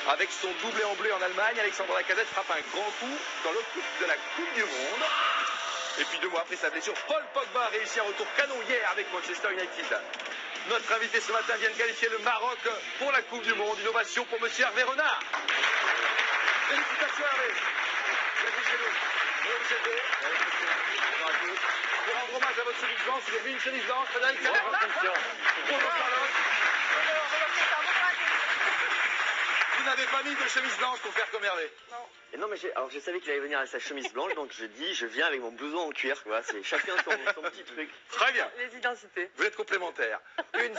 Avec son doublé en bleu en Allemagne, Alexandre Lacazette frappe un grand coup dans l'optique de la Coupe du Monde. Et puis 2 mois après sa blessure, Paul Pogba a réussi un retour canon hier avec Manchester United. Notre invité ce matin vient de qualifier le Maroc pour la Coupe du Monde. Innovation pour monsieur Hervé Renard. Félicitations Hervé. Bienvenue chez nous. Bonjour monsieur Hervé. Bonjour à tous. Pour rendre hommage à votre chemise blanche, vous avez mis une chemise blanche, Frédéric. Bonjour Charlotte. Vous n'avez pas mis de chemise blanche pour faire comme Hervé? Non. Et non, mais je savais qu'il allait venir avec sa chemise blanche, donc je viens avec mon blouson en cuir. Voilà, c'est chacun son petit truc. Très bien. Les identités. Vous êtes complémentaires.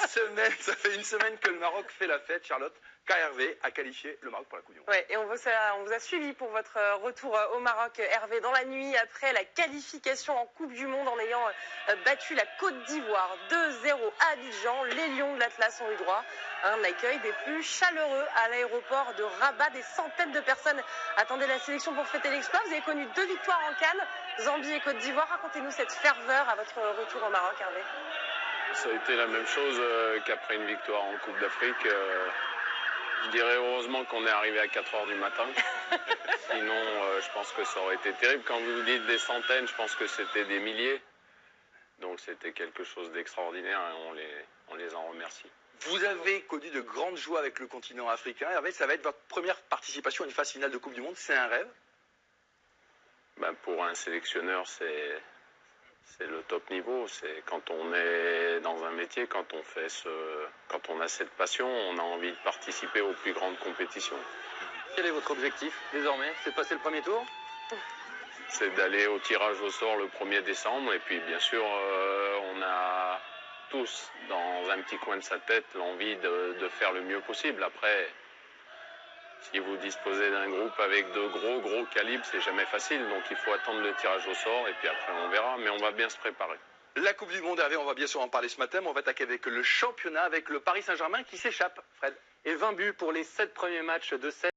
Ça fait une semaine que le Maroc fait la fête, Charlotte, car Hervé a qualifié le Maroc pour la Coupe du Monde. Ouais, et on vous a suivi pour votre retour au Maroc, Hervé, dans la nuit après la qualification en Coupe du Monde en ayant battu la Côte d'Ivoire 2-0 à Abidjan. Les Lions de l'Atlas ont eu droit à un accueil des plus chaleureux à l'aéroport de Rabat. Des centaines de personnes attendaient la sélection pour fêter l'exploit. Vous avez connu 2 victoires en CAN, Zambie et Côte d'Ivoire. Racontez-nous cette ferveur à votre retour au Maroc, Hervé. Ça a été la même chose qu'après une victoire en Coupe d'Afrique. Je dirais heureusement qu'on est arrivé à 4 h du matin. Sinon, je pense que ça aurait été terrible. Quand vous dites des centaines, je pense que c'était des milliers. Donc c'était quelque chose d'extraordinaire et on les en remercie. Vous avez connu de grandes joies avec le continent africain. Hervé, ça va être votre première participation à une phase finale de Coupe du Monde. C'est un rêve? Ben, pour un sélectionneur, c'est le top niveau. C'est quand on est dans un métier, quand on a cette passion, on a envie de participer aux plus grandes compétitions. Quel est votre objectif désormais? C'est de passer le premier tour? C'est d'aller au tirage au sort le 1er décembre. Et puis bien sûr, on a tous dans un petit coin de sa tête l'envie de faire le mieux possible. Après, si vous disposez d'un groupe avec de gros calibres, c'est jamais facile. Donc il faut attendre le tirage au sort et puis après on verra. Mais on va bien se préparer. La Coupe du Monde, Hervé, on va bien sûr en parler ce matin, mais on va attaquer avec le championnat, avec le Paris Saint-Germain qui s'échappe, Fred. Et 20 buts pour les 7 premiers matchs de 7.